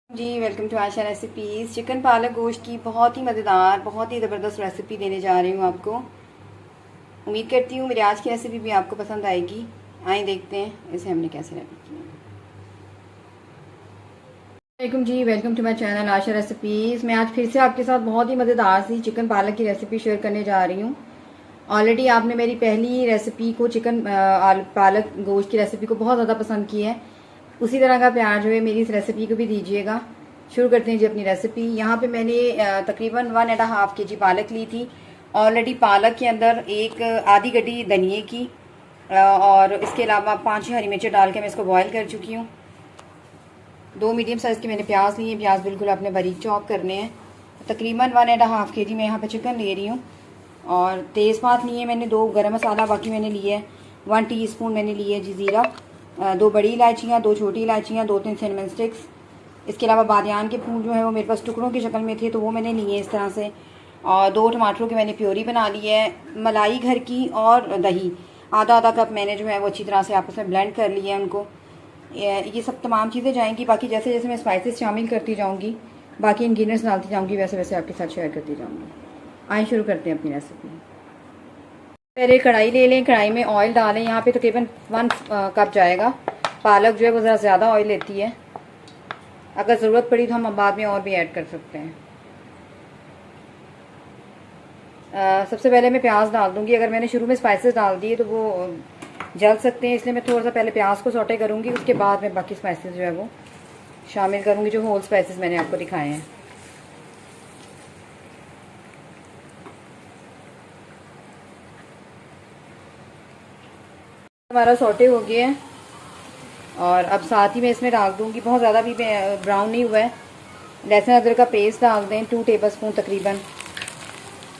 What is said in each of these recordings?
Ji welcome to Asha recipes. Chicken palak gosht की बहुत ही मज़ेदार, बहुत ही ज़बरदस्त रेसिपी देने जा रही हूँ आपको। उम्मीद करती हूँ मेरी आज की रेसिपी भी आपको पसंद आएगी। आइए देखते हैं इसे हमने कैसे रेडी किया। वेलकम जी, welcome to my channel Asha recipes. मैं आज फिर से आपके साथ बहुत ही मज़ेदार सी चिकन पालक की रेसिपी शेयर करने जा रही हूँ। ऑलरेडी आपने मेरी पहली रेसिपी को चिकन पालक गोश्त की रेसिपी को बहुत ज़्यादा पसंद की है। उसी तरह का प्यार जो है मेरी इस रेसिपी को भी दीजिएगा। शुरू करते हैं जी अपनी रेसिपी। यहाँ पे मैंने तकरीबन 1.5 kg पालक ली थी। ऑलरेडी पालक के अंदर एक आधी गड्डी धनिए की और इसके अलावा 5 हरी मिर्चें डाल के मैं इसको बॉयल कर चुकी हूँ। 2 मीडियम साइज़ के मैंने प्याज लिए। प्याज बिल्कुल आपने बारीक चॉप करने हैं। तकरीबन 1.5 kg मैं यहाँ पे चिकन ले रही हूँ। और तेज़पात लिए मैंने 2 गरम मसाला बाकी मैंने लिए है 1 टीस्पून मैंने लिए है जी ज़ीरा, 2 बड़ी इलायचियाँ, 2 छोटी इलायचियाँ, 2-3 सिनेमन स्टिक्स। इसके अलावा बादियान के फूल जो है वो मेरे पास टुकड़ों की शक्ल में थे तो वो मैंने लिए इस तरह से। और 2 टमाटरों की मैंने प्योरी बना ली है। मलाई घर की और दही आधा कप मैंने जो है वो अच्छी तरह से आपस में ब्लेंड कर लिया है उनको। ये सब तमाम चीज़ें जाएंगी। बाकी जैसे जैसे मैं स्पाइसेस शामिल करती जाऊँगी, बाकी इंग्रेडिएंट्स डालती जाऊँगी, वैसे वैसे आपके साथ शेयर करती जाऊँगी। आइए शुरू करते हैं अपनी रेसिपी। पहले कढ़ाई ले लें, कढ़ाई में ऑयल डालें। यहाँ पे तकरीबन 1 कप जाएगा। पालक जो है वो ज़रा ज़्यादा ऑयल लेती है। अगर ज़रूरत पड़ी तो हम बाद में और भी ऐड कर सकते हैं। सबसे पहले मैं प्याज डाल दूँगी। अगर मैंने शुरू में स्पाइसेस डाल दिए तो वो जल सकते हैं, इसलिए मैं थोड़ा सा पहले प्याज को सौटे करूँगी, उसके बाद मैं बाकी स्पाइसेस जो है वो शामिल करूँगी, जो होल स्पाइसेस मैंने आपको दिखाए हैं। हमारा सौटे हो गए हैं और अब साथ ही मैं इसमें डाल दूँगी, बहुत ज़्यादा भी ब्राउन नहीं हुआ है, लहसुन अदरक का पेस्ट डाल दें 2 टेबलस्पून तकरीबन।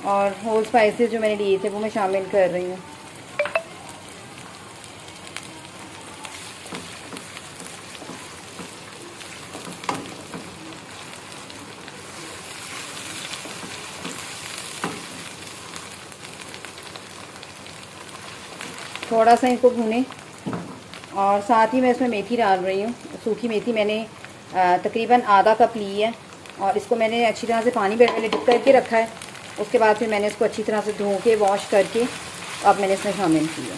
और होल स्पाइसेस जो मैंने लिए थे वो मैं शामिल कर रही हूँ। थोड़ा सा इनको भूनें और साथ ही मैं इसमें मेथी डाल रही हूँ। सूखी मेथी मैंने तकरीबन आधा कप ली है और इसको मैंने अच्छी तरह से पानी में पहले डिप करके रखा है। उसके बाद फिर मैंने इसको अच्छी तरह से धो के वॉश करके अब मैंने इसमें शामिल किया।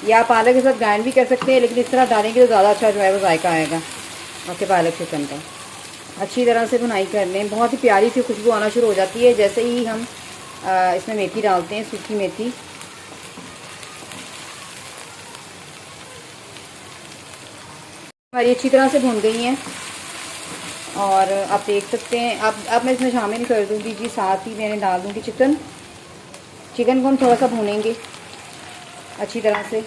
या पालक के साथ ग्राइंड भी कर सकते हैं, लेकिन इस तरह डालेंगे तो ज़्यादा अच्छा जो है वो जायका आएगा आपके पालक चिकन का। अच्छी तरह से भुनाई कर लें। बहुत ही प्यारी सी खुशबू आना शुरू हो जाती है जैसे ही हम इसमें मेथी डालते हैं, सूखी मेथी। हमारी अच्छी तरह से भुन गई हैं और आप देख सकते हैं। अब मैं इसमें शामिल कर दूँगी जी, साथ ही मैंने डाल दूँगी चिकन को हम थोड़ा सा भूनेंगे अच्छी तरह से।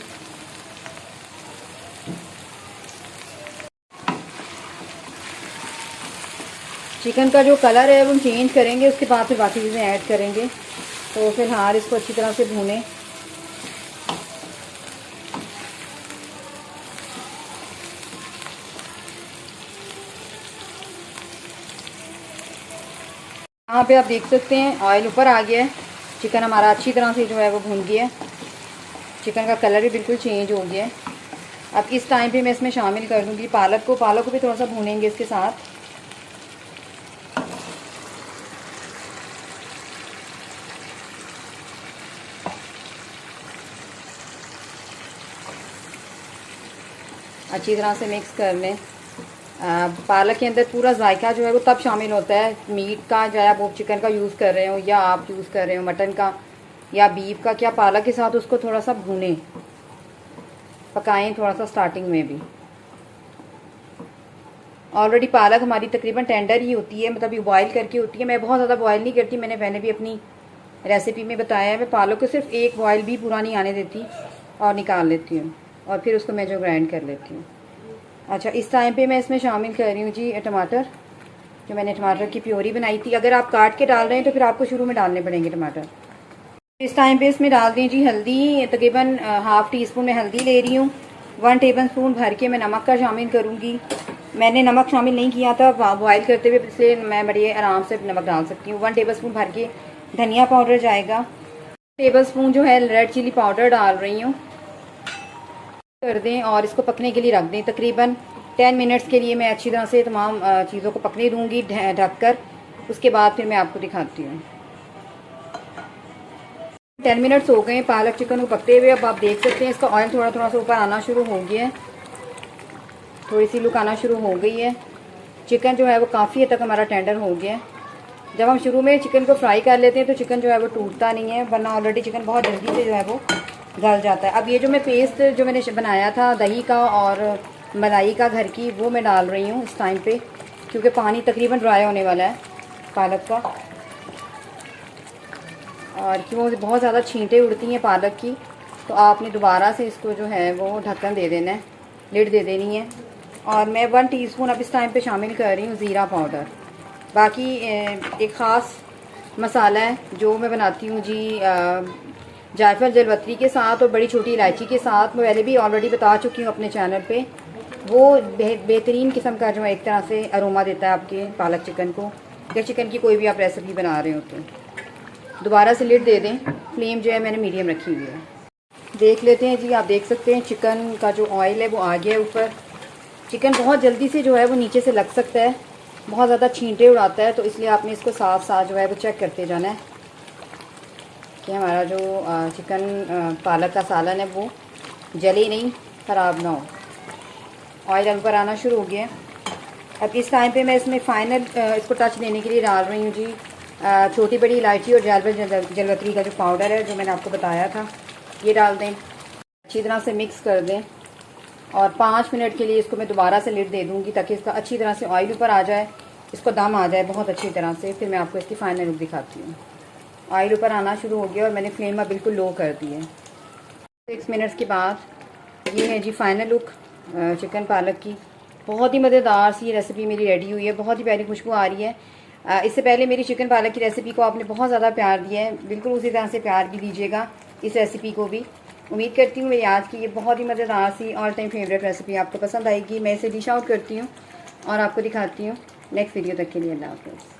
चिकन का जो कलर है वो हम चेंज करेंगे, उसके बाद फिर बाकी चीज़ें ऐड करेंगे। तो फिलहाल इसको अच्छी तरह से भूनें। यहाँ पे आप देख सकते हैं ऑयल ऊपर आ गया है। चिकन हमारा अच्छी तरह से जो है वो भून गया है। चिकन का कलर भी बिल्कुल चेंज हो गया है। अब इस टाइम पे मैं इसमें शामिल कर दूँगी पालक को भी थोड़ा सा भूनेंगे इसके साथ। अच्छी तरह से मिक्स कर लें। पालक के अंदर पूरा जायका जो है वो तब शामिल होता है मीट का, चाहे आप वो चिकन का यूज़ कर रहे हो या आप यूज़ कर रहे हो मटन का या बीफ का, क्या पालक के साथ उसको थोड़ा सा भूनें, पकाएं थोड़ा सा स्टार्टिंग में भी। ऑलरेडी पालक हमारी तकरीबन टेंडर ही होती है, मतलब ये बॉयल करके होती है। मैं बहुत ज़्यादा बॉयल नहीं करती, मैंने पहले भी अपनी रेसिपी में बताया है। मैं पालक को सिर्फ एक बॉयल भी पूरा नहीं आने देती और निकाल लेती हूँ और फिर उसको मैं जो ग्राइंड कर लेती हूँ। अच्छा, इस टाइम पे मैं इसमें शामिल कर रही हूँ जी टमाटर, जो मैंने टमाटर की प्योरी बनाई थी। अगर आप काट के डाल रहे हैं तो फिर आपको शुरू में डालने पड़ेंगे टमाटर। इस टाइम पे इसमें डाल दें जी हल्दी। तकरीबन ½ टीस्पून मैं हल्दी ले रही हूँ। 1 टेबलस्पून भर के मैं नमक का शामिल करूँगी। मैंने नमक शामिल नहीं किया था बॉयल करते हुए, इसलिए मैं बड़े आराम से नमक डाल सकती हूँ। 1 टेबलस्पून भर के धनिया पाउडर जाएगा। टेबलस्पून जो है रेड चिली पाउडर डाल रही हूँ। कर दें और इसको पकने के लिए रख दें तकरीबन 10 मिनट्स के लिए मैं अच्छी तरह से तमाम चीज़ों को पकने दूँगी ढक कर। उसके बाद फिर मैं आपको दिखाती हूँ। 10 मिनट्स हो गए पालक चिकन को पकते हुए। अब आप देख सकते हैं इसका ऑयल थोड़ा थोड़ा सा ऊपर आना शुरू हो गया है, थोड़ी सी लुक आना शुरू हो गई है। चिकन जो है वो काफ़ी हद तक हमारा टेंडर हो गया है। जब हम शुरू में चिकन को फ्राई कर लेते हैं तो चिकन जो है वो टूटता नहीं है, वरना ऑलरेडी चिकन बहुत जल्दी से जो है वो गल जाता है। अब ये जो मैं पेस्ट जो मैंने बनाया था दही का और मलाई का घर की, वो मैं डाल रही हूँ इस टाइम पे, क्योंकि पानी तकरीबन ड्राई होने वाला है पालक का। और क्यों बहुत ज़्यादा छींटें उड़ती हैं पालक की, तो आपने दोबारा से इसको जो है वो ढक्कन दे देना है, लिड दे देनी है। और मैं 1 टीस्पून अब इस टाइम पे शामिल कर रही हूँ ज़ीरा पाउडर। बाकी एक ख़ास मसाला है जो मैं बनाती हूँ जी जायफल जलवतरी के साथ और बड़ी छोटी इलायची के साथ। मैं पहले भी ऑलरेडी बता चुकी हूँ अपने चैनल पे। वो बेहतरीन किस्म का जो है एक तरह से अरोमा देता है आपके पालक चिकन को, या चिकन की कोई भी आप रेसिपी बना रहे हो तो। दोबारा से लिड दे दें, फ्लेम जो है मैंने मीडियम रखी हुई है। देख लेते हैं जी, आप देख सकते हैं चिकन का जो ऑयल है वो आ गया है ऊपर। चिकन बहुत जल्दी से जो है वो नीचे से लग सकता है, बहुत ज़्यादा छींटे उड़ाता है, तो इसलिए आपने इसको साथ साथ जो है वो चेक करते जाना है कि हमारा जो चिकन पालक का सालन है वो जले नहीं, ख़राब ना हो। ऑयल ऊपर आना शुरू हो गया है। अब इस टाइम पे मैं इसमें फ़ाइनल इसको टच देने के लिए डाल रही हूँ जी छोटी बड़ी इलायची और जायफल जलवतरी का जो पाउडर है जो मैंने आपको बताया था, ये डाल दें, अच्छी तरह से मिक्स कर दें। और 5 मिनट के लिए इसको मैं दोबारा से लिड दे दूँगी ताकि इसका अच्छी तरह से ऑयल ऊपर आ जाए, इसको दम आ जाए बहुत अच्छी तरह से। फिर मैं आपको इसकी फ़ाइनल लुक दिखाती हूँ। ऑयल ऊपर आना शुरू हो गया और मैंने फ्लेम बिल्कुल लो कर दी है। 6 मिनट्स के बाद ये है जी फ़ाइनल लुक चिकन पालक की। बहुत ही मज़ेदार सी रेसिपी मेरी रेडी हुई है, बहुत ही प्यारी खुशबू आ रही है। इससे पहले मेरी चिकन पालक की रेसिपी को आपने बहुत ज़्यादा प्यार दिया है, बिल्कुल उसी तरह से प्यार भी दीजिएगा इस रेसिपी को भी। उम्मीद करती हूँ मेरी आज की ये बहुत ही मज़ेदार see all time favourite recipe आपको पसंद आएगी। मैं इसे डिश आउट करती हूँ और आपको दिखाती हूँ नेक्स्ट वीडियो तक के लिए। अल्लाह हाफ़िज़।